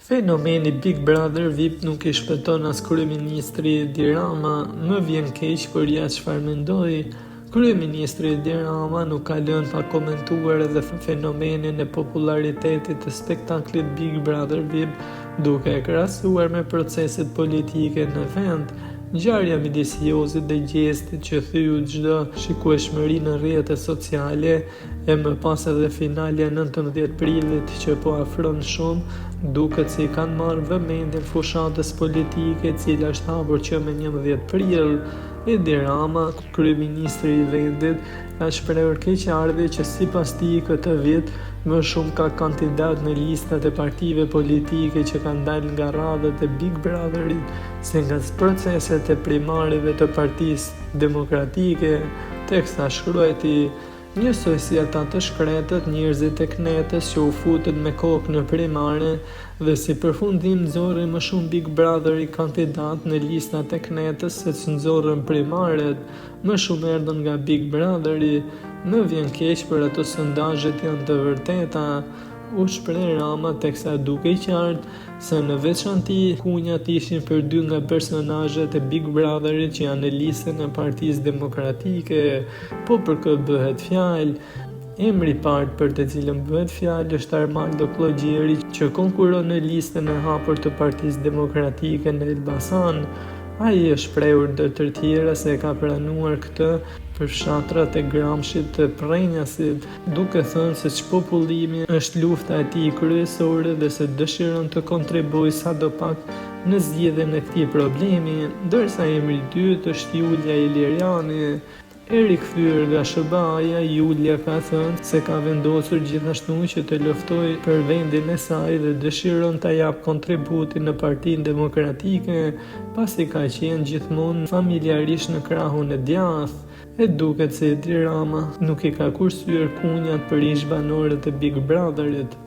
Fenomeni Big Brother VIP nuk I shpëton as kryeministri Edi Rama, më vjen keq për ja çfarë mendoi. Kryeministri Edi Rama nuk ka lënë pa komentuar edhe fenomenin e popularitetit të spektaklit Big Brother VIP, duke e krahasuar me proceset politike në vend. Ngjarja midis Jozit dhe Gjestit që thyu çdo shikueshmëri në rrjetet sociale e më pas edhe finalja 19 prillit që po afron shumë, duket se I kanë marrë vëmendjen fushatës politike, e cila është hapur që me 11 prill. Edi Rama, kryeministri I vendit, ka shprehur keqardhje që sipas tij këtë vit më shumë ka kandidat në listat e partive politike që kanë dalë nga radhët e Big Brotherit se nga proceset e primarëve të Partisë Demokratike, teksta shkruajti njësoj si ata të shkretët, njerëzit e knetës që u futën me kokë në primare dhe si përfundim nxorri më shumë Big Brother I kandidat në listat e knetës se që nxorrën primaret, më shumë erdhën nga Big Brotheri. Më vjen keq për ato sondazhet janë të vërteta, u shpreh Rama teksa duke I qartë se në veçanti kunjat ishin për 2 nga personazhet e Big Brotherit që janë në listën e Partisë Demokratike, po për kë bëhet fjalë. Emri I parë për të cilën bëhet fjalë është Armando Plogjeri që konkuron në listën e hapur të Partisë Demokratike në Elbasan. Ai është shprehur ndër të tjera se ka pranuar këtë për fshatrat e Gramshit të Prenjasit, duke thënë se çpopullimi është lufta e tij kryesore dhe se dëshiron të kontribuojë sadopak në zgjidhjen e këtij problemi, ndërsa emri I dytë është Julia Iliriani. E rikthyer nga SBA-ja, Julia ka thënë se ka vendosur gjithashtu që të luftojë për vendin e saj dhe dëshiron ta japë kontributin në Partinë Demokratike, pasi ka qenë gjithmonë familjarisht në krahun e djathtë. E duket se Edi Rama nuk I ka kursyer kunjat për ish banorët e Big Brotherit.